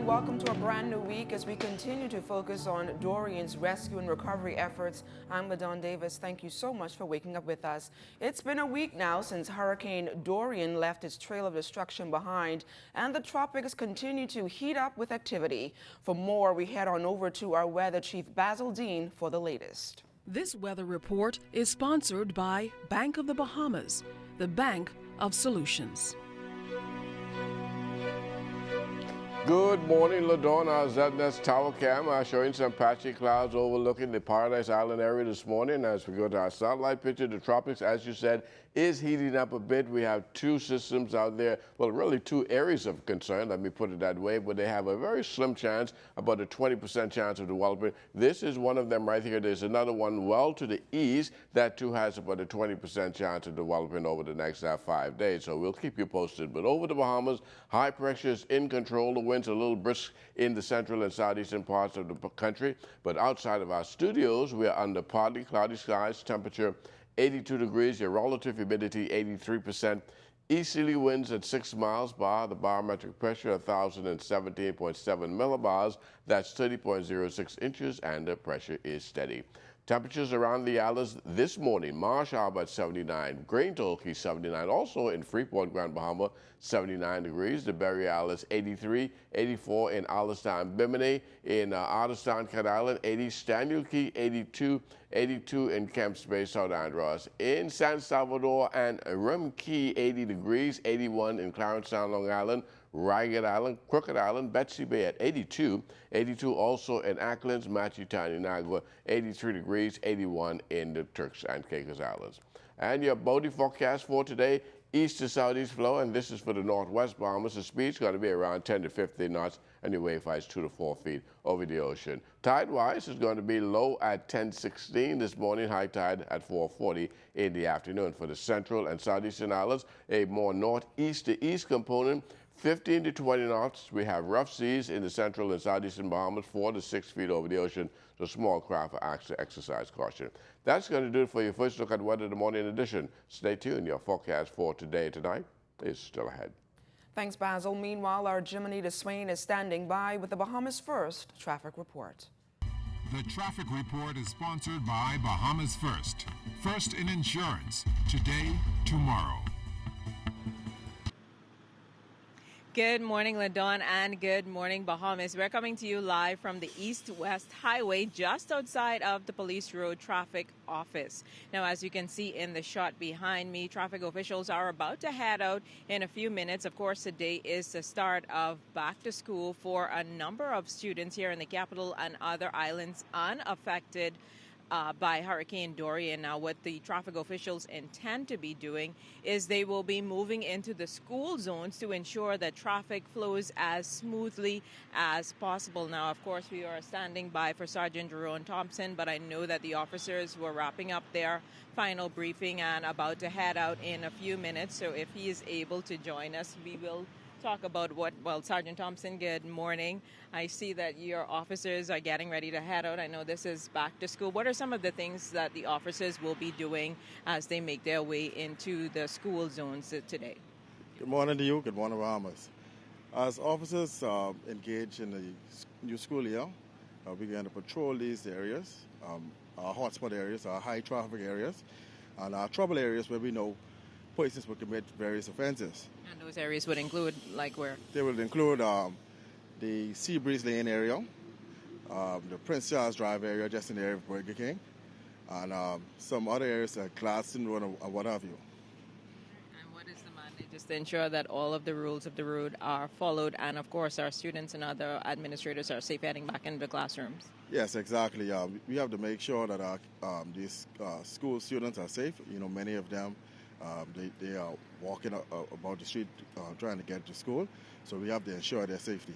and welcome to a brand new week as we continue to focus on Dorian's rescue and recovery efforts. I'm LaDawn Davis. Thank you so much for waking up with us. It's been a week now since Hurricane Dorian left its trail of destruction behind, and the tropics continue to heat up with activity. For more, we head on over to our weather chief, Basil Dean, for the latest. This weather report is sponsored by Bank of the Bahamas, the Bank of Solutions. Good morning, LaDawn. Our ZNS Tower Cam showing some patchy clouds overlooking the Paradise Island area this morning. As we go to our satellite picture, the tropics, as you said, is heating up a bit. We have two systems out there, well, really two areas of concern, let me put it that way, but they have a very slim chance, about a 20% chance of developing. This is one of them right here. There's another one well to the east that too has about a 20% chance of developing over the next 5 days. So we'll keep you posted. But over the Bahamas, high pressure is in control. The winds are a little brisk in the central and southeastern parts of the country. But outside of our studios, we are under partly cloudy skies, temperature 82 degrees, your relative humidity 83%, easterly winds at 6 miles per hour, the barometric pressure 1,017.7 millibars, that's 30.06 inches, and the pressure is steady. Temperatures around the islands this morning: Marsh Harbour at 79, Grain Torquay 79, also in Freeport, Grand Bahama 79 degrees, the Berry Islands 83, 84 in Alistown, Bimini, in Artistown, Cat Island 80, Staniel Key 82, 82 in Kemps Bay, South Andros, in San Salvador and Rim Key 80 degrees, 81 in Clarencetown, Long Island, Ragged Island, Crooked Island, Betsy Bay at 82, 82 also in Acklands, Matchetown, Inagua, 83 degrees, 81 in the Turks and Caicos Islands. And your boating forecast for today: east to southeast flow, and this is for the northwest Bahamas. The speed's going to be around 10 to 15 knots, and your wave height is 2 to 4 feet over the ocean. Tide-wise is going to be low at 10:16 this morning, high tide at 4:40 in the afternoon. For the central and southeastern islands, a more northeast to east component, 15 to 20 knots. We have rough seas in the central and southeastern Bahamas, 4 to 6 feet over the ocean, so small craft are asked to exercise caution. That's going to do it for your first look at weather in the morning edition. Stay tuned. Your forecast for today and tonight is still ahead. Thanks, Basil. Meanwhile, our Jiminy Swain is standing by with the Bahamas First traffic report. The traffic report is sponsored by Bahamas First. First in insurance, today, tomorrow. Good morning, LaDawn, and good morning, Bahamas. We're coming to you live from the East-West Highway just outside of the Police Road Traffic Office. Now, as you can see in the shot behind me, traffic officials are about to head out in a few minutes. Of course, today is the start of back to school for a number of students here in the capital and other islands unaffected by Hurricane Dorian. Now, what the traffic officials intend to be doing is they will be moving into the school zones to ensure that traffic flows as smoothly as possible. Now, of course, we are standing by for Sergeant Dorian Thompson, but I know that the officers were wrapping up their final briefing and about to head out in a few minutes. So if he is able to join us, we will talk about Sergeant Thompson, good morning. I see that your officers are getting ready to head out. I know this is back to school. What are some of the things that the officers will be doing as they make their way into the school zones today? Good morning to you. Good morning, Bahamas. As officers engage in the new school year, we're going to patrol these areas, our hotspot areas, our high traffic areas, and our trouble areas where we know persons will commit various offenses. And those areas would include, like where? They will include the Seabreeze Lane area, the Prince Charles Drive area, just in the area of Burger King, and some other areas like Gladstone Road and what have you. And what is the mandate? Just to ensure that all of the rules of the road are followed, and of course our students and other administrators are safe heading back into the classrooms. Yes, exactly. We have to make sure that these school students are safe. You know, many of them they are walking about the street trying to get to school, so we have to ensure their safety.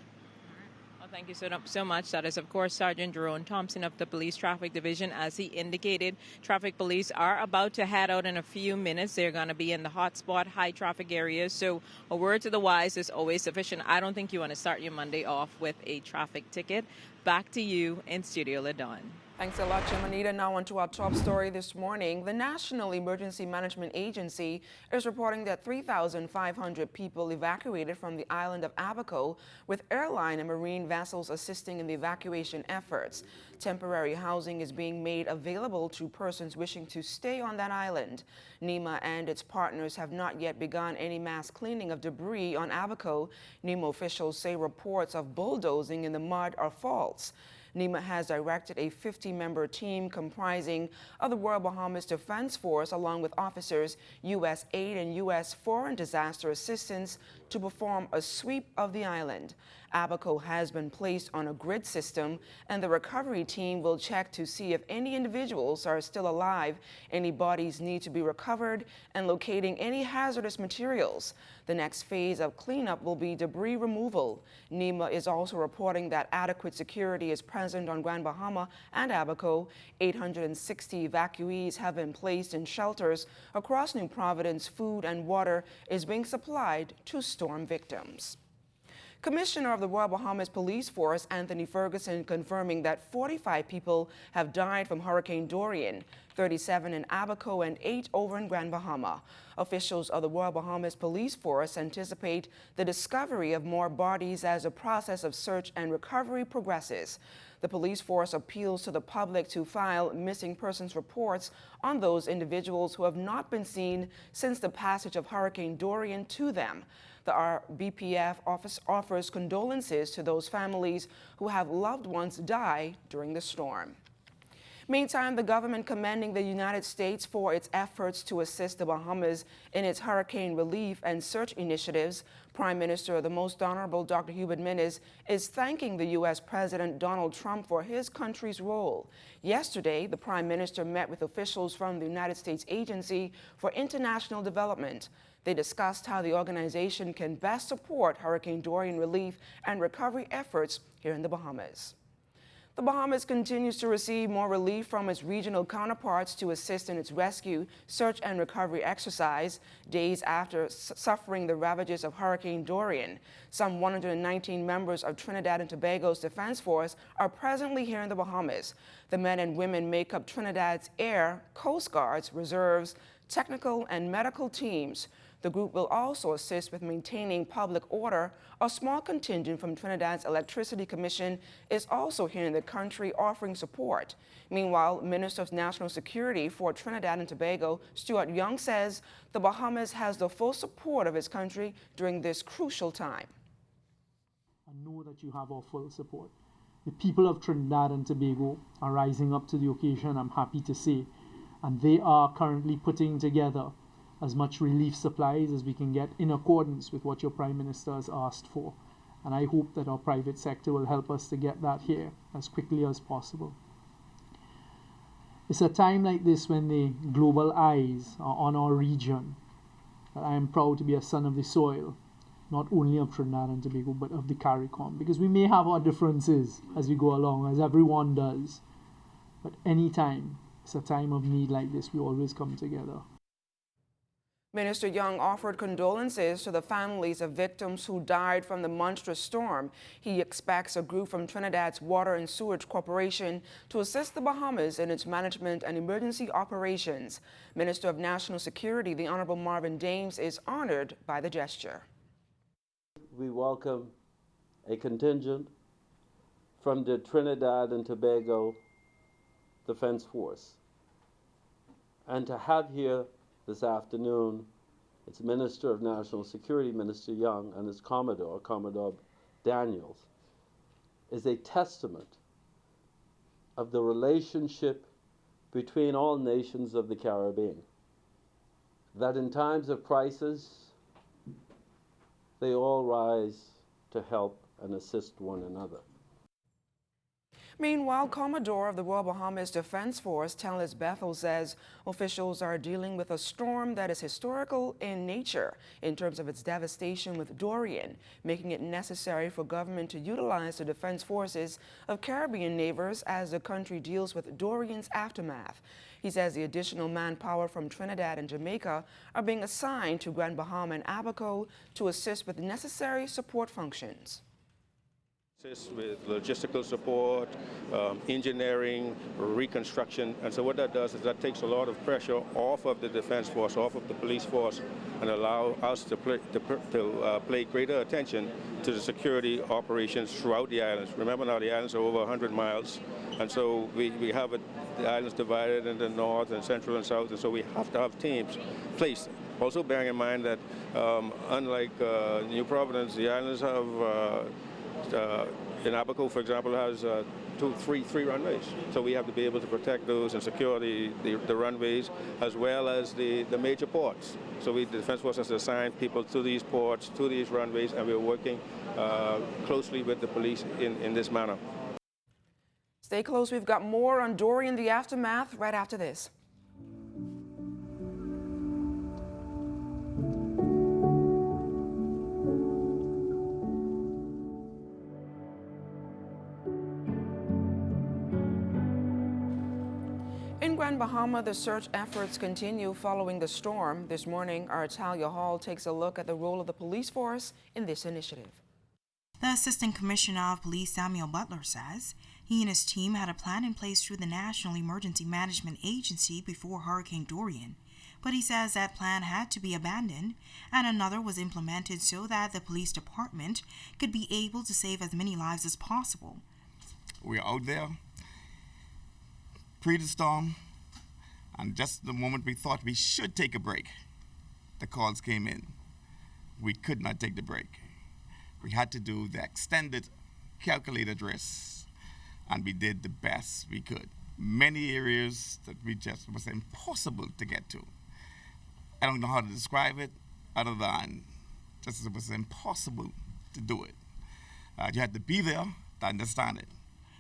Well, thank you so much. That is, of course, Sergeant Dorian Thompson of the Police Traffic Division. As he indicated, traffic police are about to head out in a few minutes. They're going to be in the hotspot, high traffic areas, so a word to the wise is always sufficient. I don't think you want to start your Monday off with a traffic ticket. Back to you in Studio LaDawn. Thanks a lot, Chimanita. Now on to our top story this morning. The National Emergency Management Agency is reporting that 3,500 people evacuated from the island of Abaco, with airline and marine vessels assisting in the evacuation efforts. Temporary housing is being made available to persons wishing to stay on that island. NEMA and its partners have not yet begun any mass cleaning of debris on Abaco. NEMA officials say reports of bulldozing in the mud are false. NEMA has directed a 50-member team comprising of the Royal Bahamas Defense Force along with officers, U.S. aid and U.S. foreign disaster assistance to perform a sweep of the island. Abaco has been placed on a grid system, and the recovery team will check to see if any individuals are still alive, any bodies need to be recovered, and locating any hazardous materials. The next phase of cleanup will be debris removal. NEMA is also reporting that adequate security is present on Grand Bahama and Abaco. 860 evacuees have been placed in shelters across New Providence. Food and water is being supplied to storm victims. Commissioner of the Royal Bahamas Police Force, Anthony Ferguson, confirming that 45 people have died from Hurricane Dorian, 37 in Abaco and 8 over in Grand Bahama. Officials of the Royal Bahamas Police Force anticipate the discovery of more bodies as the process of search and recovery progresses. The police force appeals to the public to file missing persons reports on those individuals who have not been seen since the passage of Hurricane Dorian to them. The RBPF office offers condolences to those families who have loved ones die during the storm. Meantime, the government commending the United States for its efforts to assist the Bahamas in its hurricane relief and search initiatives. Prime Minister, the Most Honorable Dr. Hubert Minnis, is thanking the U.S. President Donald Trump for his country's role. Yesterday, the Prime Minister met with officials from the United States Agency for International Development. They discussed how the organization can best support Hurricane Dorian relief and recovery efforts here in the Bahamas. The Bahamas continues to receive more relief from its regional counterparts to assist in its rescue, search and recovery exercise days after suffering the ravages of Hurricane Dorian. Some 119 members of Trinidad and Tobago's Defense Force are presently here in the Bahamas. The men and women make up Trinidad's Air, Coast Guards, reserves, technical and medical teams. The group will also assist with maintaining public order. A small contingent from Trinidad's Electricity Commission is also here in the country offering support. Meanwhile, Minister of National Security for Trinidad and Tobago, Stuart Young, says the Bahamas has the full support of his country during this crucial time. I know that you have our full support. The people of Trinidad and Tobago are rising up to the occasion, I'm happy to say, and they are currently putting together as much relief supplies as we can get in accordance with what your Prime Minister has asked for. And I hope that our private sector will help us to get that here as quickly as possible. It's a time like this when the global eyes are on our region that I am proud to be a son of the soil, not only of Trinidad and Tobago, but of the CARICOM, because we may have our differences as we go along, as everyone does. But anytime it's a time of need like this, we always come together. Minister Young offered condolences to the families of victims who died from the monstrous storm. He expects a group from Trinidad's Water and Sewage Corporation to assist the Bahamas in its management and emergency operations. Minister of National Security, the Honorable Marvin Dames, is honored by the gesture. We welcome a contingent from the Trinidad and Tobago Defense Force. And to have here this afternoon, its Minister of National Security, Minister Young, and its Commodore, Commodore Daniels, is a testament of the relationship between all nations of the Caribbean. That in times of crisis, they all rise to help and assist one another. Meanwhile, Commodore of the Royal Bahamas Defense Force, Talis Bethel, says officials are dealing with a storm that is historical in nature in terms of its devastation with Dorian, making it necessary for government to utilize the defense forces of Caribbean neighbors as the country deals with Dorian's aftermath. He says the additional manpower from Trinidad and Jamaica are being assigned to Grand Bahama and Abaco to assist with necessary support functions. Assist with logistical support, engineering, reconstruction, and so what that does is that takes a lot of pressure off of the defense force, off of the police force, and allow us to pay greater attention to the security operations throughout the islands. Remember now the islands are over 100 miles, and so we have the islands divided into north and central and south, and so we have to have teams placed. Also bearing in mind that unlike New Providence, the islands have in Abaco, for example, has three runways. So we have to be able to protect those and secure the runways as well as the major ports. So the Defense Force has assigned people to these ports, to these runways, and we're working closely with the police in this manner. Stay close. We've got more on Dorian, the aftermath, right after this. In Grand Bahama, the search efforts continue following the storm. This morning, our Talia Hall takes a look at the role of the police force in this initiative. The Assistant Commissioner of Police, Samuel Butler, says he and his team had a plan in place through the National Emergency Management Agency before Hurricane Dorian. But he says that plan had to be abandoned and another was implemented so that the police department could be able to save as many lives as possible. We're out there pre the storm, and just the moment we thought we should take a break, the calls came in. We could not take the break. We had to do the extended calculated risks, and we did the best we could. Many areas that was impossible to get to. I don't know how to describe it other than just it was impossible to do it. You had to be there to understand it.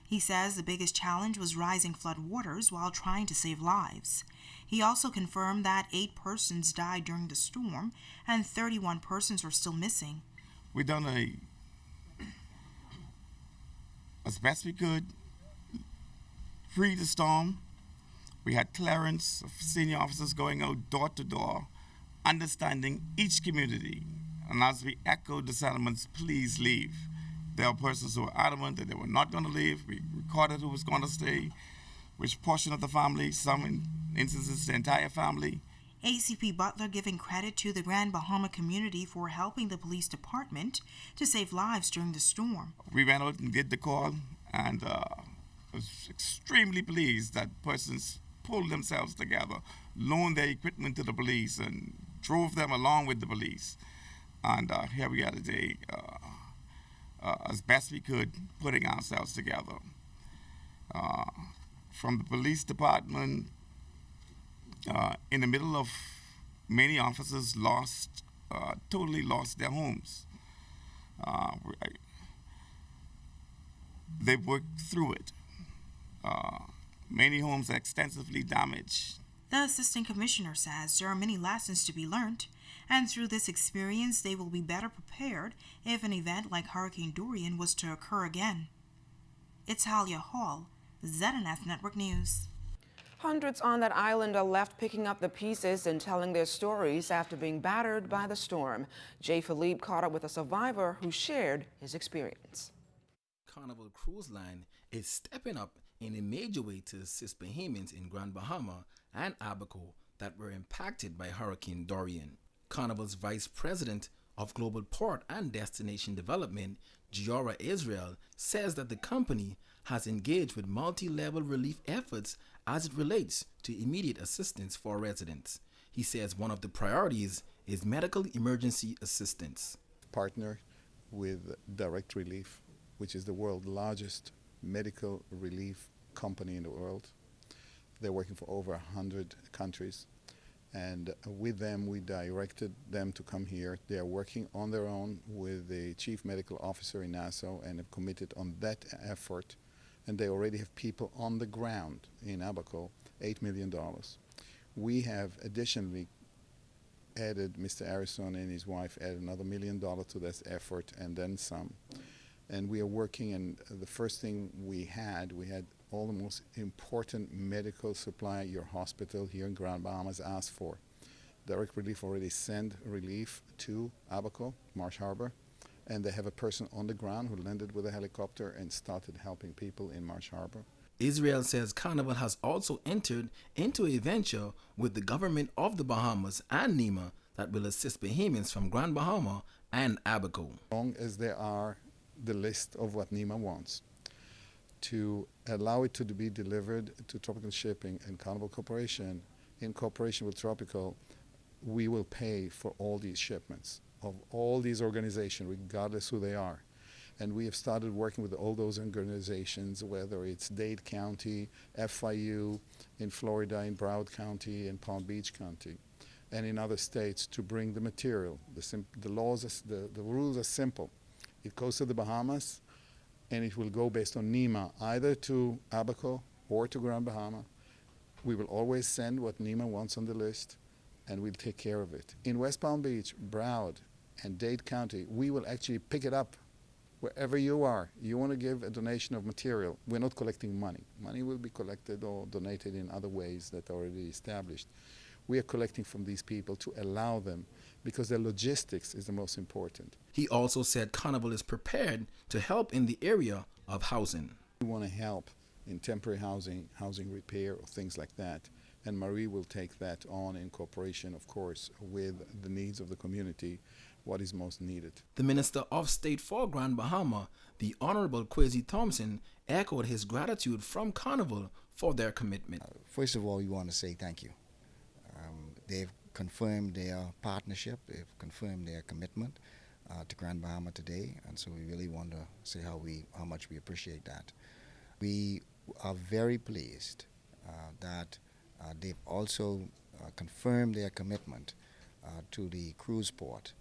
He says the biggest challenge was rising flood waters while trying to save lives. He also confirmed that 8 persons died during the storm and 31 persons are still missing. We done as best we could, pre the storm. We had clearance of senior officers going out door to door, understanding each community. And as we echoed the sentiments, please leave. There are persons who were adamant that they were not going to leave. We recorded who was going to stay, which portion of the family, some instances the entire family. ACP Butler giving credit to the Grand Bahama community for helping the police department to save lives during the storm. We went out and did the call, and was extremely pleased that persons pulled themselves together, loaned their equipment to the police, and drove them along with the police. And here we are today, as best we could, putting ourselves together. From the police department, in the middle of many officers totally lost their homes. They worked through it. Many homes are extensively damaged. The Assistant Commissioner says there are many lessons to be learned, and through this experience they will be better prepared if an event like Hurricane Dorian was to occur again. It's Talia Hall, ZNS Network News. Hundreds on that island are left picking up the pieces and telling their stories after being battered by the storm. Jay Philippe caught up with a survivor who shared his experience. Carnival Cruise Line is stepping up in a major way to assist Bahamians in Grand Bahama and Abaco that were impacted by Hurricane Dorian. Carnival's Vice President of Global Port and Destination Development, Giora Israel, says that the company has engaged with multi-level relief efforts as it relates to immediate assistance for residents. He says one of the priorities is medical emergency assistance. Partner with Direct Relief, which is the world's largest medical relief company in the world. They're working for over 100 countries. And with them, we directed them to come here. They are working on their own with the chief medical officer in Nassau and have committed on that effort. And they already have people on the ground in Abaco, $8 million. We have additionally added, Mr. Harrison and his wife added another $1 million to this effort and then some. And we are working, and the first thing we had all the most important medical supply your hospital here in Grand Bahamas asked for. Direct Relief already sent relief to Abaco, Marsh Harbor, and they have a person on the ground who landed with a helicopter and started helping people in Marsh Harbor. Israel says Carnival has also entered into a venture with the government of the Bahamas and NEMA that will assist Bahamians from Grand Bahama and Abaco. As long as there are the list of what NEMA wants, to allow it to be delivered to Tropical Shipping and Carnival Corporation, in cooperation with Tropical, we will pay for all these shipments of all these organizations, regardless who they are. And we have started working with all those organizations, whether it's Dade County, FIU, in Florida, in Broward County, in Palm Beach County, and in other states, to bring the material. The laws, the rules are simple. It goes to the Bahamas, and it will go based on NEMA, either to Abaco or to Grand Bahama. We will always send what NEMA wants on the list, and we'll take care of it. In West Palm Beach, Broward, and Dade County, we will actually pick it up wherever you are. You want to give a donation of material. We're not collecting money. Money will be collected or donated in other ways that are already established. We are collecting from these people to allow them, because their logistics is the most important. He also said Carnival is prepared to help in the area of housing. We want to help in temporary housing, housing repair, or things like that. And Marie will take that on in cooperation, of course, with the needs of the community, what is most needed. The Minister of State for Grand Bahama, the Honorable Kwesi Thompson, echoed his gratitude from Carnival for their commitment. First of all, we want to say thank you. They've confirmed their partnership, they've confirmed their commitment to Grand Bahama today, and so we really want to say how much we appreciate that. We are very pleased that they've also confirmed their commitment to the cruise port.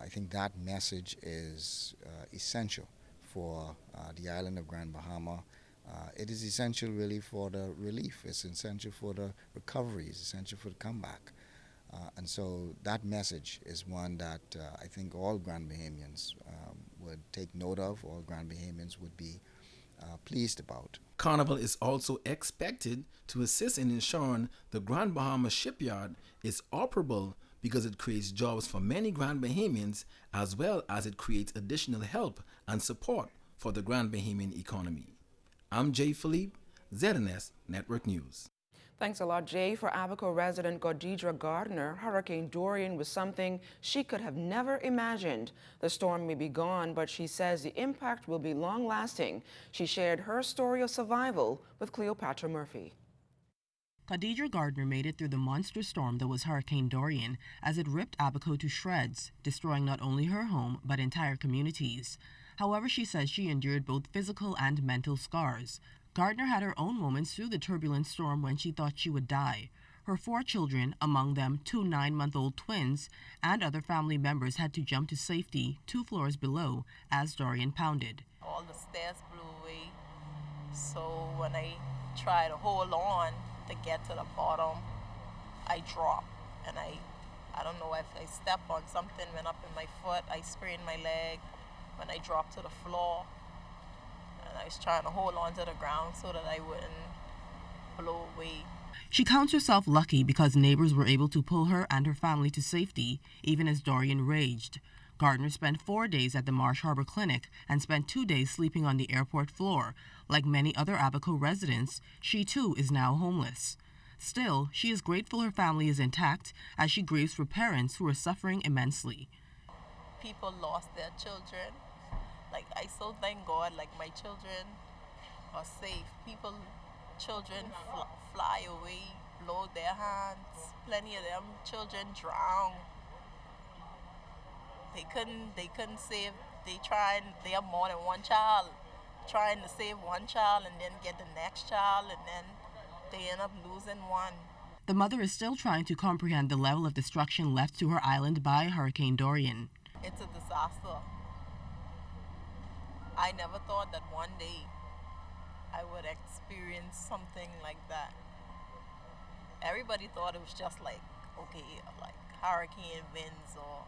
I think that message is essential for the island of Grand Bahama. It is essential really for the relief, it's essential for the recovery, it's essential for the comeback. And so that message is one that I think all Grand Bahamians would take note of, all Grand Bahamians would be pleased about. Carnival is also expected to assist in ensuring the Grand Bahama shipyard is operable, because it creates jobs for many Grand Bahamians, as well as it creates additional help and support for the Grand Bahamian economy. I'm Jay Philippe, ZNS Network News. Thanks a lot, Jay. For Abaco resident Godidra Gardner, Hurricane Dorian was something she could have never imagined. The storm may be gone, but she says the impact will be long-lasting. She shared her story of survival with Cleopatra Murphy. Khadija Gardner made it through the monster storm that was Hurricane Dorian as it ripped Abaco to shreds, destroying not only her home but entire communities. However, she says she endured both physical and mental scars. Gardner had her own moments through the turbulent storm when she thought she would die. Her 4 children, among them 2 9-month-old twins, and other family members had to jump to safety 2 floors below as Dorian pounded. All the stairs blew away, so when I tried to hold on to get to the bottom, I dropped, and I don't know if I stepped on something, went up in my foot, I sprained my leg when I dropped to the floor, and I was trying to hold on to the ground so that I wouldn't blow away. She counts herself lucky because neighbors were able to pull her and her family to safety, even as Dorian raged. Gardner spent 4 days at the Marsh Harbor Clinic and spent 2 days sleeping on the airport floor. Like many other Abaco residents, she too is now homeless. Still, she is grateful her family is intact as she grieves for parents who are suffering immensely. People lost their children. Like, I so thank God, like, my children are safe. Children fly away, blow their hands. Plenty of them children drown. They couldn't save, they have more than one child, trying to save one child and then get the next child, and then they end up losing one. The mother is still trying to comprehend the level of destruction left to her island by Hurricane Dorian. It's a disaster. I never thought that one day I would experience something like that. Everybody thought it was just like, okay, like hurricane winds or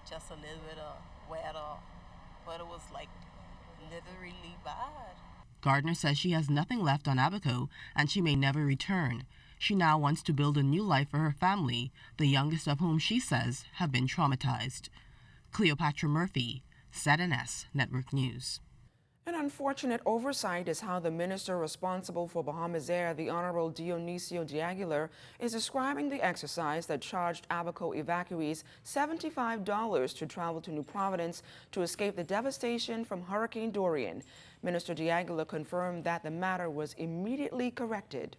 just a little bit of weather, but it was like literally bad. Gardner says she has nothing left on Abaco and she may never return. She now wants to build a new life for her family, the youngest of whom she says have been traumatized. Cleopatra Murphy, ZNS Network News. An unfortunate oversight is how the minister responsible for Bahamas Air, the Honorable Dionisio de Aguilar, is describing the exercise that charged Abaco evacuees $75 to travel to New Providence to escape the devastation from Hurricane Dorian. Minister de Aguilar confirmed that the matter was immediately corrected.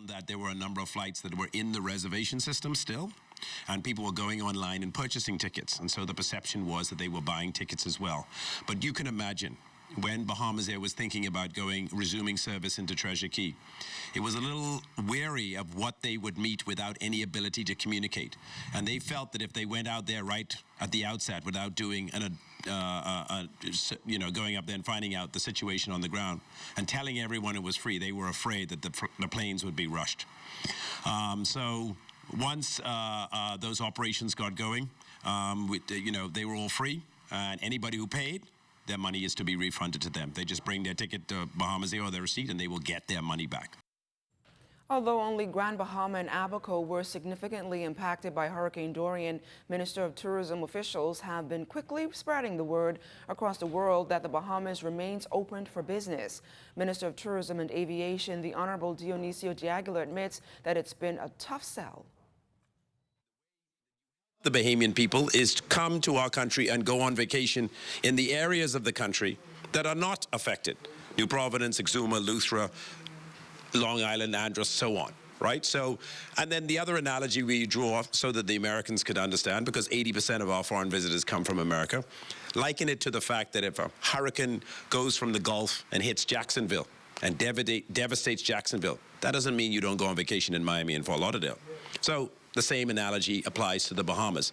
That there were a number of flights that were in the reservation system still, and people were going online and purchasing tickets, and so the perception was that they were buying tickets as well. But you can imagine when Bahamas Air was thinking about resuming service into Treasure Key, it was a little wary of what they would meet without any ability to communicate, and they felt that if they went out there right at the outset without doing going up there and finding out the situation on the ground and telling everyone it was free, they were afraid that the planes would be rushed. So once those operations got going, they were all free, and anybody who paid, their money is to be refunded to them. They just bring their ticket to Bahamas Air or their receipt, and they will get their money back. Although only Grand Bahama and Abaco were significantly impacted by Hurricane Dorian, Minister of Tourism officials have been quickly spreading the word across the world that the Bahamas remains open for business. Minister of Tourism and Aviation, the Honorable Dionisio de Aguilar, admits that it's been a tough sell. The Bahamian people is to come to our country and go on vacation in the areas of the country that are not affected. New Providence, Exuma, Luthra, Long Island, Andros, so on, right? So, and then the other analogy we draw so that the Americans could understand, because 80% of our foreign visitors come from America, liken it to the fact that if a hurricane goes from the Gulf and hits Jacksonville and devastates Jacksonville, that doesn't mean you don't go on vacation in Miami and Fort Lauderdale. So the same analogy applies to the Bahamas.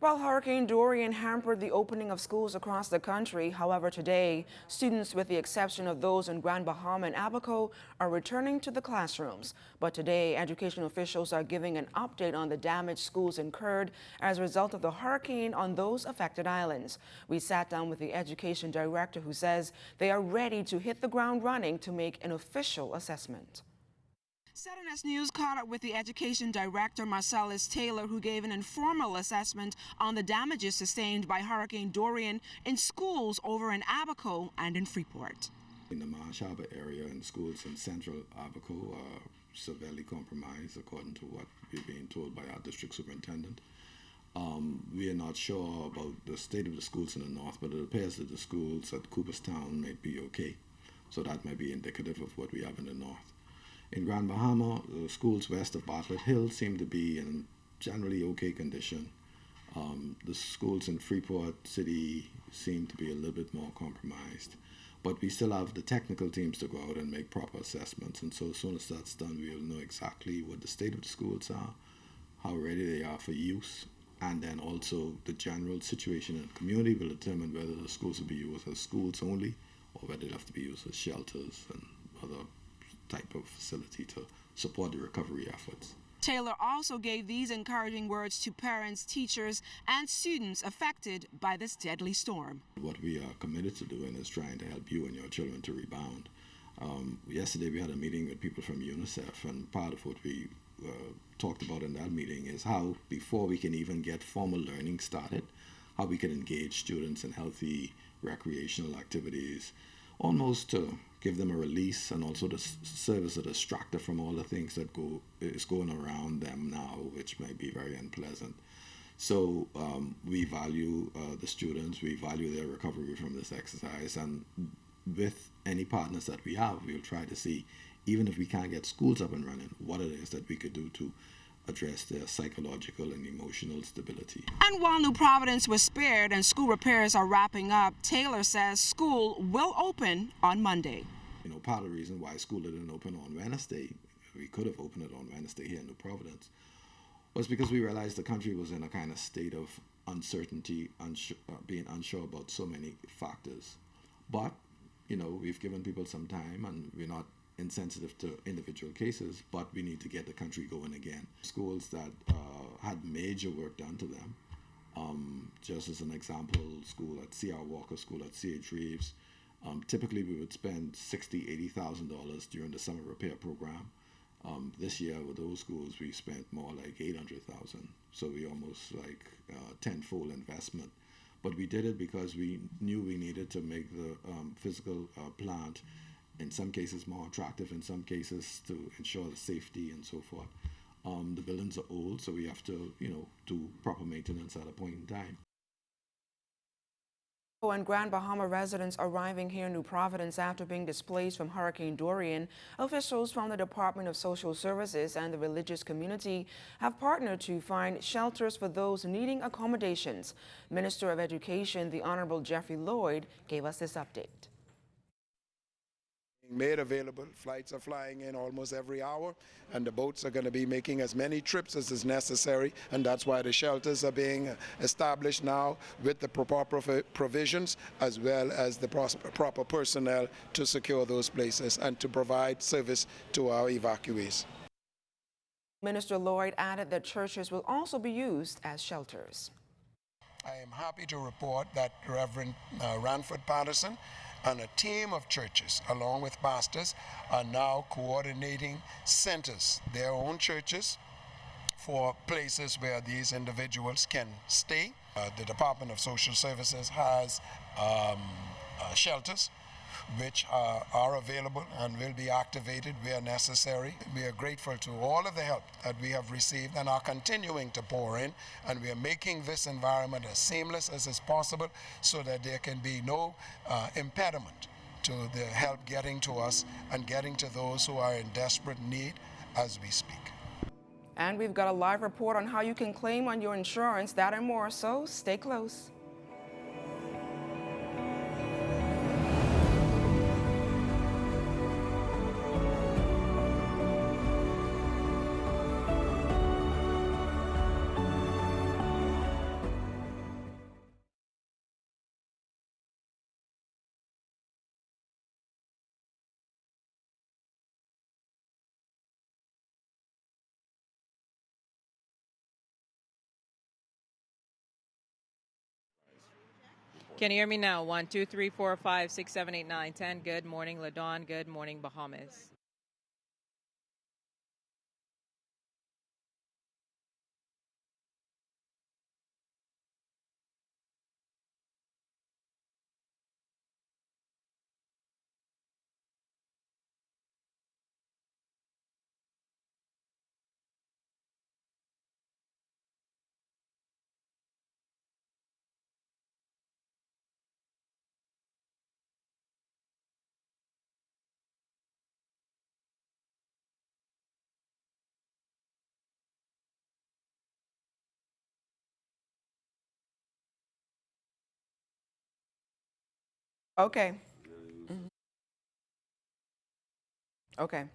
While Hurricane Dorian hampered the opening of schools across the country, however, today, students, with the exception of those in Grand Bahama and Abaco, are returning to the classrooms. But today, education officials are giving an update on the damage schools incurred as a result of the hurricane on those affected islands. We sat down with the education director, who says they are ready to hit the ground running to make an official assessment. ZNS News caught up with the Education Director, Marcellus Taylor, who gave an informal assessment on the damages sustained by Hurricane Dorian in schools over in Abaco and in Freeport. In the Marsh Harbor area, and schools in central Abaco are severely compromised, according to what we're being told by our district superintendent. We are not sure about the state of the schools in the north, but it appears that the schools at Cooperstown might be okay. So that might be indicative of what we have in the north. In Grand Bahama, the schools west of Bartlett Hill seem to be in generally okay condition. The schools in Freeport City seem to be a little bit more compromised. But we still have the technical teams to go out and make proper assessments. And so as soon as that's done, we'll know exactly what the state of the schools are, how ready they are for use, and then also the general situation in the community will determine whether the schools will be used as schools only or whether they'll have to be used as shelters and other type of facility to support the recovery efforts. Taylor also gave these encouraging words to parents, teachers, and students affected by this deadly storm. What we are committed to doing is trying to help you and your children to rebound. Yesterday we had a meeting with people from UNICEF, and part of what we talked about in that meeting is how, before we can even get formal learning started, how we can engage students in healthy recreational activities, almost to give them a release and also to serve as a distractor from all the things that is going around them now, which might be very unpleasant. So we value the students, we value their recovery from this exercise, and with any partners that we have, we'll try to see, even if we can't get schools up and running, what it is that we could do to address their psychological and emotional stability. And while New Providence was spared and school repairs are wrapping up, Taylor says school will open on Monday. You know, part of the reason why school didn't open on Wednesday, we could have opened it on Wednesday here in New Providence, was because we realized the country was in a kind of state of uncertainty, being unsure about so many factors. But, you know, we've given people some time, and we're not insensitive to individual cases, but we need to get the country going again. Schools that had major work done to them, just as an example, school at C.R. Walker, school at C.H. Reeves, typically we would spend $60,000, $80,000 during the summer repair program. This year with those schools, we spent more like 800,000. So we almost like tenfold investment. But we did it because we knew we needed to make the physical plant, in some cases more attractive, in some cases to ensure the safety and so forth. The buildings are old, so we have to, do proper maintenance at a point in time. And Grand Bahama residents arriving here in New Providence after being displaced from Hurricane Dorian, officials from the Department of Social Services and the religious community have partnered to find shelters for those needing accommodations. Minister of Education, the Honorable Jeffrey Lloyd, gave us this update. Made available. Flights are flying in almost every hour, and the boats are going to be making as many trips as is necessary, and that's why the shelters are being established now with the proper provisions as well as the proper personnel to secure those places and to provide service to our evacuees. Minister Lloyd added that churches will also be used as shelters. I am happy to report that Reverend Ranford Patterson and a team of churches, along with pastors, are now coordinating centers, their own churches, for places where these individuals can stay. The Department of Social Services has shelters which are available and will be activated where necessary. We are grateful to all of the help that we have received and are continuing to pour in, and we are making this environment as seamless as is possible so that there can be no impediment to the help getting to us and getting to those who are in desperate need as we speak. And we've got a live report on how you can claim on your insurance, that and more, so stay close. Can you hear me now? 1, 2, 3, 4, 5, 6, 7, 8, 9, 10. Good morning, Ladon. Good morning, Bahamas. Okay. Okay.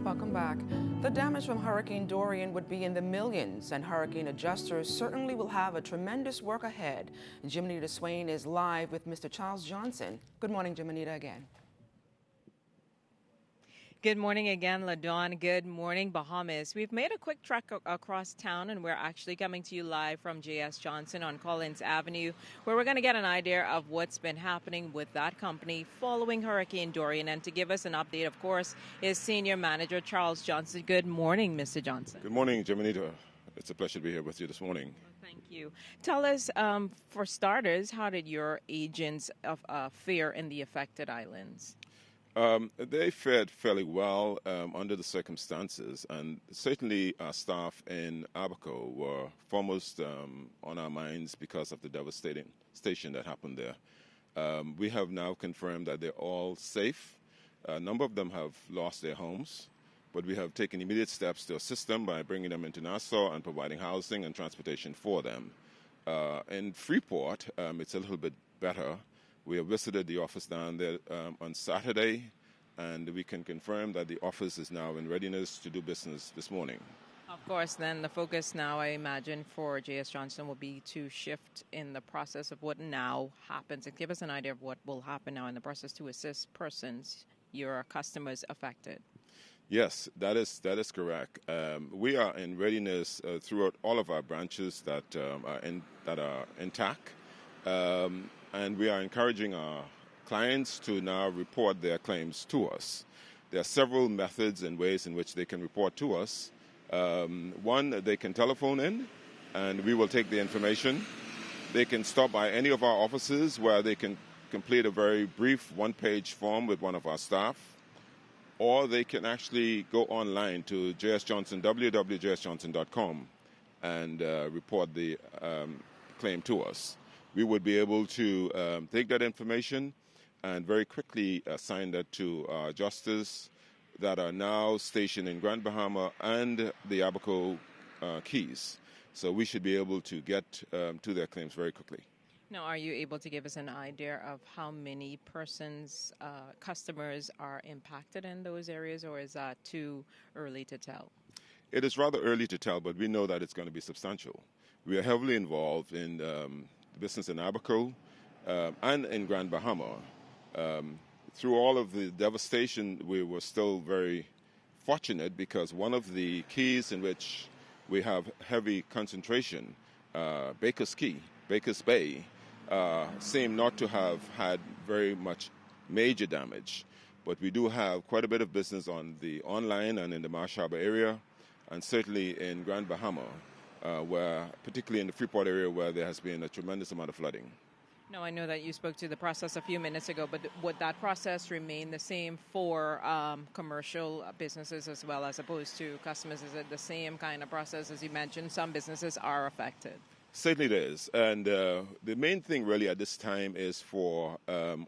Welcome back. The damage from Hurricane Dorian would be in the millions, and hurricane adjusters certainly will have a tremendous work ahead. Jimanita Swain is live with Mr. Charles Johnson. Good morning, Jimanita, again. Good morning again, Ladon. Good morning, Bahamas. We've made a quick trek across town, and we're actually coming to you live from J.S. Johnson on Collins Avenue, where we're going to get an idea of what's been happening with that company following Hurricane Dorian. And to give us an update, of course, is Senior Manager Charles Johnson. Good morning, Mr. Johnson. Good morning, Jimanita. It's a pleasure to be here with you this morning. Thank you. Tell us, for starters, how did your agents fare in the affected islands? They fared fairly well under the circumstances, and certainly our staff in Abaco were foremost on our minds because of the devastation that happened there. We have now confirmed that they're all safe. A number of them have lost their homes, but we have taken immediate steps to assist them by bringing them into Nassau and providing housing and transportation for them. In Freeport, it's a little bit better. We have visited the office down there on Saturday, and we can confirm that the office is now in readiness to do business this morning. Of course, then the focus now, I imagine, for J.S. Johnson will be to shift in the process of what now happens and give us an idea of what will happen now in the process to assist persons, your customers affected. Yes, that is correct. We are in readiness throughout all of our branches that are intact. And we are encouraging our clients to now report their claims to us. There are several methods and ways in which they can report to us. One, they can telephone in, and we will take the information. They can stop by any of our offices where they can complete a very brief one-page form with one of our staff, or they can actually go online to www.jsjohnson.com and report the claim to us. We would be able to take that information and very quickly assign that to our adjusters that are now stationed in Grand Bahama and the Abaco Keys. So we should be able to get to their claims very quickly. Now, are you able to give us an idea of how many persons, customers are impacted in those areas, or is that too early to tell? It is rather early to tell, but we know that it's going to be substantial. We are heavily involved in business in Abaco and in Grand Bahama. Through all of the devastation, we were still very fortunate because one of the keys in which we have heavy concentration, Baker's Bay, seem not to have had very much major damage. But we do have quite a bit of business on the online and in the Marsh Harbor area, and certainly in Grand Bahama, where, particularly in the Freeport area, where there has been a tremendous amount of flooding. No, I know that you spoke to the process a few minutes ago, but would that process remain the same for commercial businesses as well as opposed to customers? Is it the same kind of process? As you mentioned, some businesses are affected. Certainly it is. And the main thing really at this time is for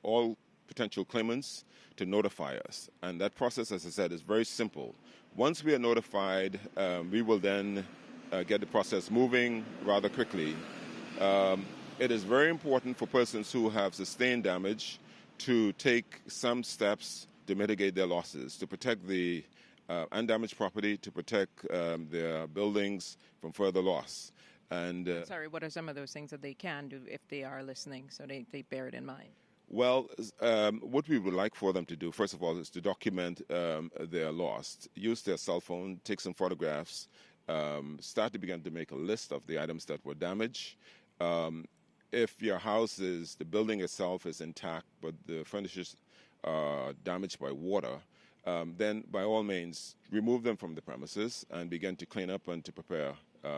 all potential claimants to notify us. And that process, as I said, is very simple. Once we are notified, we will then get the process moving rather quickly. It is very important for persons who have sustained damage to take some steps to mitigate their losses, to protect the undamaged property, to protect their buildings from further loss. And sorry, what are some of those things that they can do if they are listening, so they bear it in mind? Well, what we would like for them to do, first of all, is to document their loss. Use their cell phone, take some photographs, start to begin to make a list of the items that were damaged. If your house is, the building itself is intact, but the furnitures are damaged by water, then by all means, remove them from the premises and begin to clean up and to prepare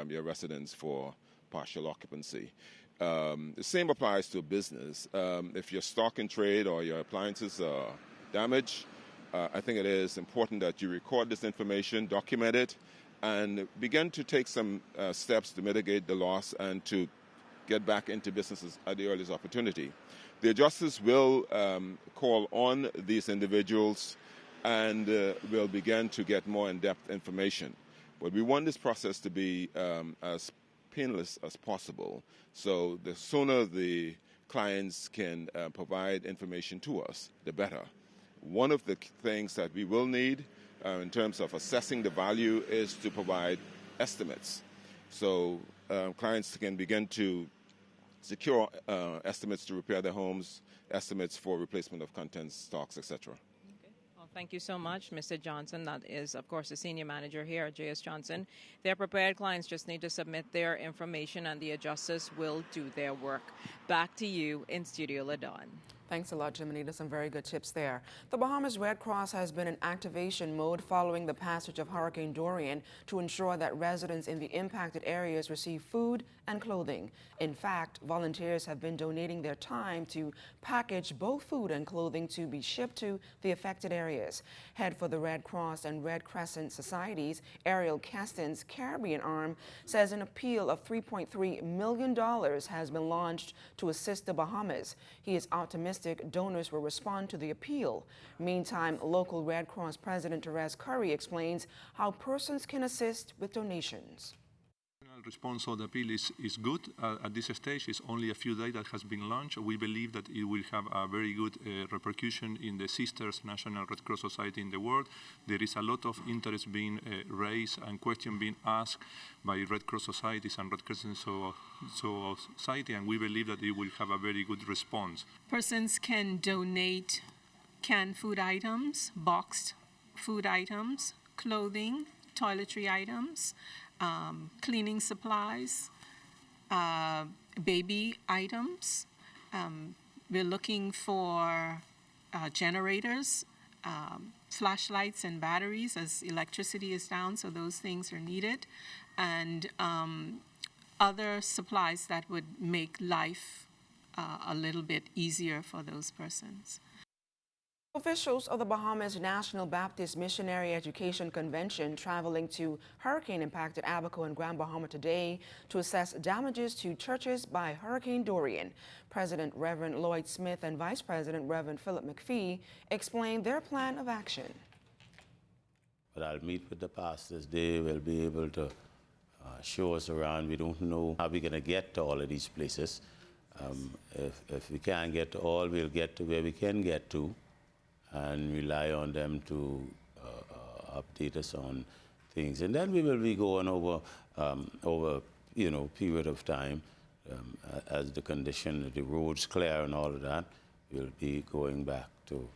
your residence for partial occupancy. The same applies to a business. If your stock in trade or your appliances are damaged, I think it is important that you record this information, document it, and begin to take some steps to mitigate the loss and to get back into businesses at the earliest opportunity. The adjusters will call on these individuals and will begin to get more in-depth information. But we want this process to be as painless as possible. So the sooner the clients can provide information to us, the better. One of the things that we will need in terms of assessing the value is to provide estimates. So clients can begin to secure estimates to repair their homes, estimates for replacement of contents, stocks, etc. Well, thank you so much, Mr. Johnson. That is, of course, the senior manager here at J.S. Johnson. They're prepared. Clients just need to submit their information, and the adjusters will do their work. Back to you in Studio LaDawn. Thanks a lot, Jimenita. Some very good tips there. The Bahamas Red Cross has been in activation mode following the passage of Hurricane Dorian to ensure that residents in the impacted areas receive food and clothing. In fact, volunteers have been donating their time to package both food and clothing to be shipped to the affected areas. Head for the Red Cross and Red Crescent Societies, Ariel Caston's Caribbean arm, says an appeal of $3.3 million has been launched to assist the Bahamas. He is optimistic donors will respond to the appeal. Meantime, local Red Cross President Therese Curry explains how persons can assist with donations. Response of the appeal is good. At this stage, it's only a few days that has been launched. We believe that it will have a very good repercussion in the sisters National Red Cross Society in the world. There is a lot of interest being raised and questions being asked by Red Cross societies and Red Crescent Society, and we believe that it will have a very good response. Persons can donate canned food items, boxed food items, clothing, toiletry items, cleaning supplies, baby items. We're looking for generators, flashlights and batteries as electricity is down, so those things are needed, and other supplies that would make life a little bit easier for those persons. Officials of the Bahamas National Baptist Missionary Education Convention traveling to hurricane-impacted Abaco and Grand Bahama today to assess damages to churches by Hurricane Dorian. President Reverend Lloyd Smith and Vice President Reverend Philip McPhee explained their plan of action. But I'll meet with the pastors. They will be able to show us around. We don't know how we're going to get to all of these places. If we can't get to all, we'll get to where we can get to, and rely on them to update us on things. And then we will be going over, period of time, as the condition of the roads clear and all of that, we'll be going back to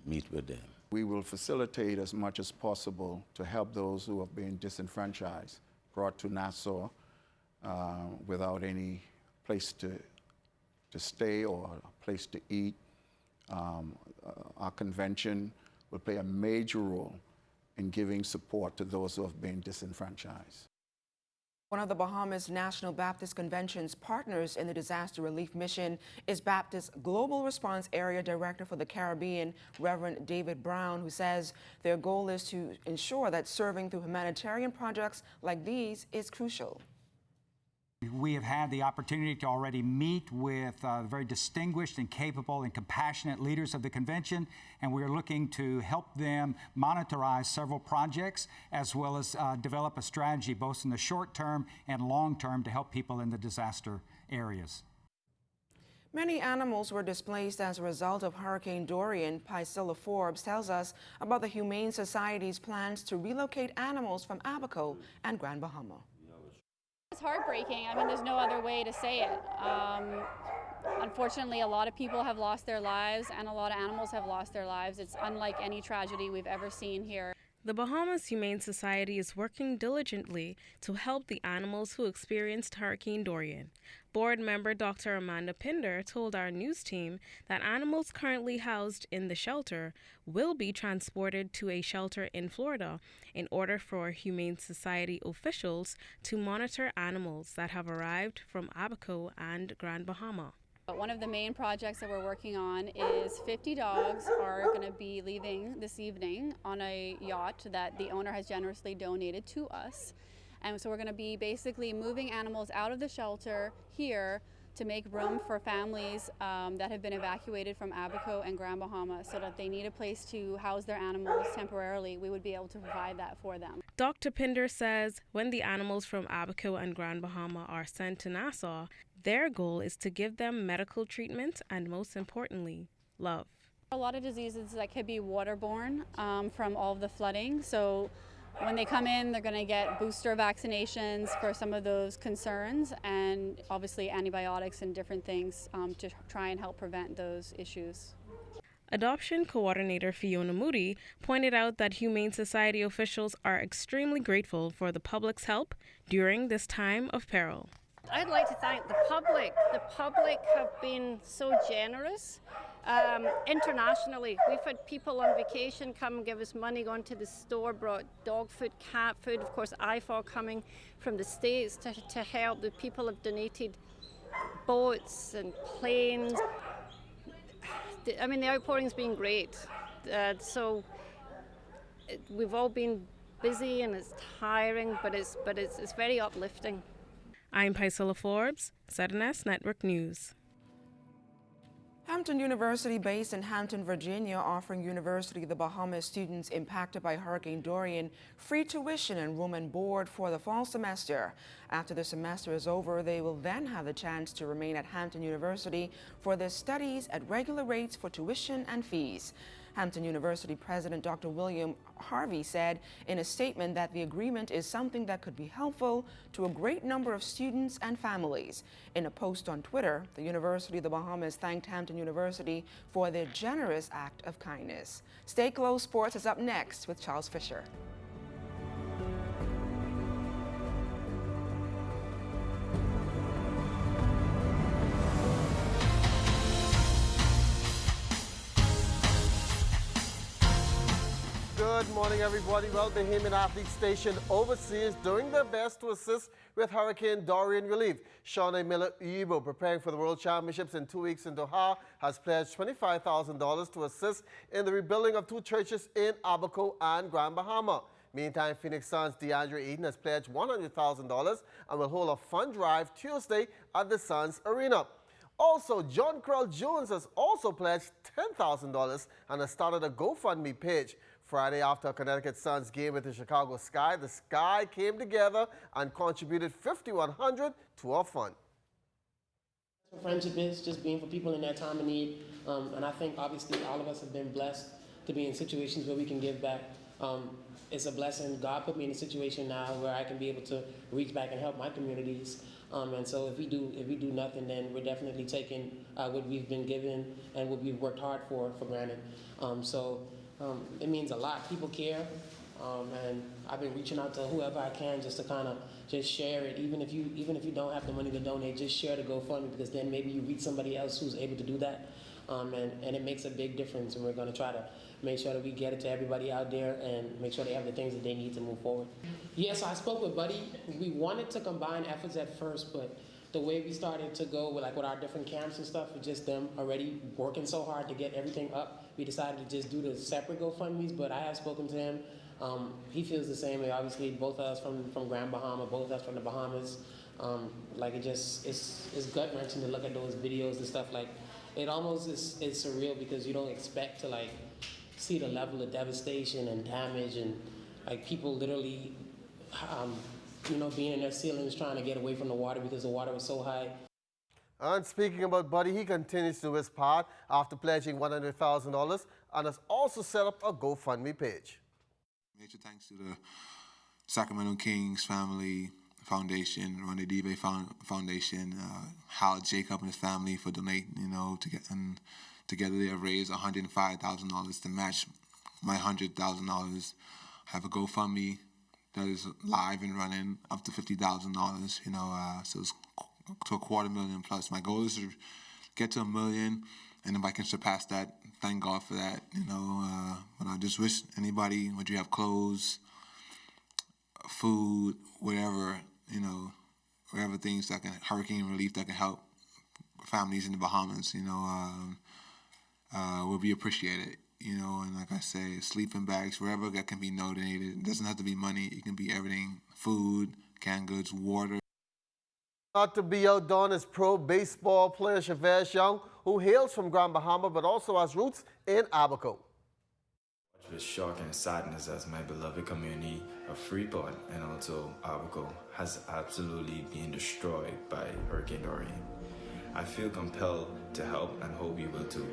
meet with them. We will facilitate as much as possible to help those who have been disenfranchised, brought to Nassau without any place to stay or a place to eat. Our convention will play a major role in giving support to those who have been disenfranchised. One of the Bahamas National Baptist Convention's partners in the disaster relief mission is Baptist Global Response Area Director for the Caribbean, Reverend David Brown, who says their goal is to ensure that serving through humanitarian projects like these is crucial. We have had the opportunity to already meet with very distinguished and capable and compassionate leaders of the convention, and we're looking to help them monitorize several projects as well as develop a strategy both in the short term and long term to help people in the disaster areas. Many animals were displaced as a result of Hurricane Dorian. Priscilla Forbes tells us about the Humane Society's plans to relocate animals from Abaco and Grand Bahama. It's heartbreaking. I mean, there's no other way to say it. Unfortunately, a lot of people have lost their lives and a lot of animals have lost their lives. It's unlike any tragedy we've ever seen here. The Bahamas Humane Society is working diligently to help the animals who experienced Hurricane Dorian. Board member Dr. Amanda Pinder told our news team that animals currently housed in the shelter will be transported to a shelter in Florida in order for Humane Society officials to monitor animals that have arrived from Abaco and Grand Bahama. One of the main projects that we're working on is 50 dogs are going to be leaving this evening on a yacht that the owner has generously donated to us. And so we're going to be basically moving animals out of the shelter here to make room for families that have been evacuated from Abaco and Grand Bahama, so that they need a place to house their animals temporarily. We would be able to provide that for them. Dr. Pinder says when the animals from Abaco and Grand Bahama are sent to Nassau, their goal is to give them medical treatment and, most importantly, love. A lot of diseases that could be waterborne from all of the flooding. So when they come in, they're going to get booster vaccinations for some of those concerns, and obviously antibiotics and different things to try and help prevent those issues. Adoption coordinator Fiona Moody pointed out that Humane Society officials are extremely grateful for the public's help during this time of peril. I'd like to thank the public. The public have been so generous internationally. We've had people on vacation come and give us money, going to the store, brought dog food, cat food. Of course, IFAW coming from the States to help. The people have donated boats and planes. I mean, the outpouring's been great. We've all been busy and it's tiring, but it's very uplifting. I'm Priscilla Forbes, ZNS Network News. Hampton University, based in Hampton, Virginia, offering University of the Bahamas students impacted by Hurricane Dorian free tuition and room and board for the fall semester. After the semester is over, they will then have the chance to remain at Hampton University for their studies at regular rates for tuition and fees. Hampton University President Dr. William Harvey said in a statement that the agreement is something that could be helpful to a great number of students and families. In a post on Twitter, the University of the Bahamas thanked Hampton University for their generous act of kindness. Stay Close Sports is up next with Charles Fisher. Good morning, everybody. Well, Bahamian athletes stationed overseas doing their best to assist with Hurricane Dorian relief. Shawnee Miller-Uibo, preparing for the World Championships in 2 weeks in Doha, has pledged $25,000 to assist in the rebuilding of 2 churches in Abaco and Grand Bahama. Meantime, Phoenix Suns' DeAndre Eden has pledged $100,000 and will hold a fund drive Tuesday at the Suns Arena. Also, John Krell Jones has also pledged $10,000 and has started a GoFundMe page. Friday, after a Connecticut Suns game with the Chicago Sky, the Sky came together and contributed $5,100 to our fund. Friendship is just being for people in their time of need, and I think obviously all of us have been blessed to be in situations where we can give back. It's a blessing. God put me in a situation now where I can be able to reach back and help my communities. And so if we do nothing, then we're definitely taking what we've been given and what we've worked hard for granted. It means a lot. People care, and I've been reaching out to whoever I can just to kind of just share it. Even if you don't have the money to donate, just share the GoFundMe, because then maybe you reach somebody else who's able to do that, and it makes a big difference. And we're going to try to make sure that we get it to everybody out there and make sure they have the things that they need to move forward. Yes, I spoke with Buddy. We wanted to combine efforts at first, but the way we started to go with our different camps and stuff, with just them already working so hard to get everything up, we decided to just do the separate GoFundMes. But I have spoken to him. He feels the same way. Obviously, both of us from Grand Bahama, both of us from the Bahamas. It's gut wrenching to look at those videos and stuff. It almost is surreal, because you don't expect to see the level of devastation and damage, and people literally being in their ceilings trying to get away from the water because the water was so high. And speaking about Buddy, he continues to do his part after pledging $100,000 and has also set up a GoFundMe page. Major thanks to the Sacramento Kings Family Foundation, Ronde Dive Foundation, Hal Jacob and his family for donating, and together they have raised $105,000 to match my $100,000. I have a GoFundMe that is live and running up to $50,000, so it's to $250,000 plus. My goal is to get to $1 million, and if I can surpass that, thank God for that, but I just wish anybody, would you have clothes, food, whatever, whatever things that can, hurricane relief that can help families in the Bahamas, will be appreciated. And like I say, sleeping bags, wherever that can be donated. It doesn't have to be money. It can be everything: food, canned goods, water. Not to be outdone is pro baseball player Chavez Young, who hails from Grand Bahama but also has roots in Abaco. With shock and sadness as my beloved community of Freeport and also Abaco has absolutely been destroyed by Hurricane Dorian. I feel compelled to help and hope you will too.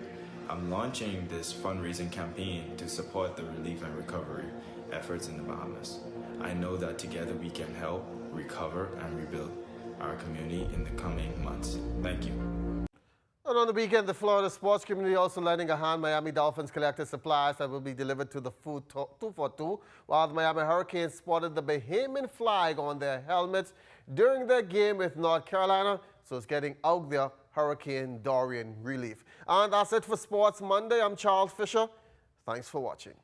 I'm launching this fundraising campaign to support the relief and recovery efforts in the Bahamas. I know that together we can help, recover, and rebuild our community in the coming months. Thank you. And on the weekend, the Florida sports community also lending a hand. Miami Dolphins collected supplies that will be delivered to the Food 242, while the Miami Hurricanes sported the Bahamian flag on their helmets during their game with North Carolina. So it's getting out there. Hurricane Dorian relief. And that's it for Sports Monday. I'm Charles Fisher. Thanks for watching.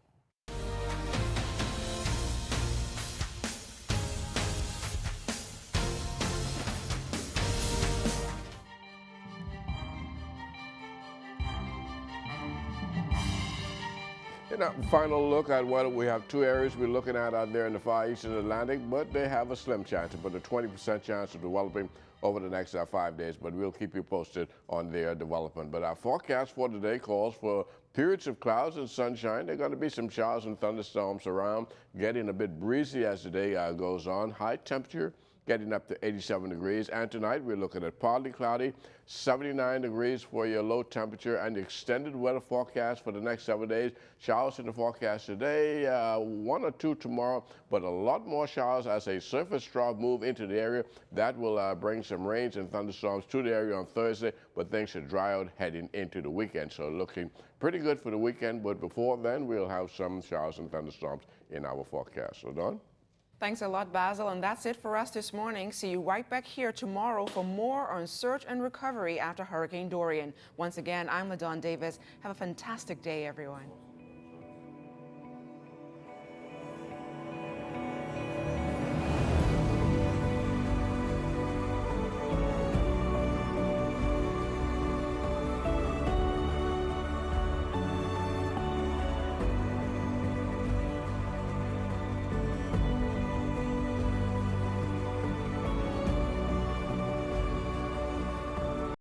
In a final look at what we have, two areas we're looking at out there in the far eastern Atlantic, but they have a slim chance, but a 20% chance of developing over the next 5 days. But we'll keep you posted on their development. But our forecast for today calls for periods of clouds and sunshine. There are going to be some showers and thunderstorms around, getting a bit breezy as the day goes on. High temperature getting up to 87 degrees. And tonight we're looking at partly cloudy, 79 degrees for your low temperature, and the extended weather forecast for the next 7 days. Showers in the forecast today, 1 or 2 tomorrow, but a lot more showers as a surface trough move into the area. That will bring some rains and thunderstorms to the area on Thursday, but things should dry out heading into the weekend. So looking pretty good for the weekend, but before then we'll have some showers and thunderstorms in our forecast. So Dawn? Thanks a lot, Basil, and that's it for us this morning. See you right back here tomorrow for more on search and recovery after Hurricane Dorian. Once again, I'm LaDawn Davis. Have a fantastic day, everyone.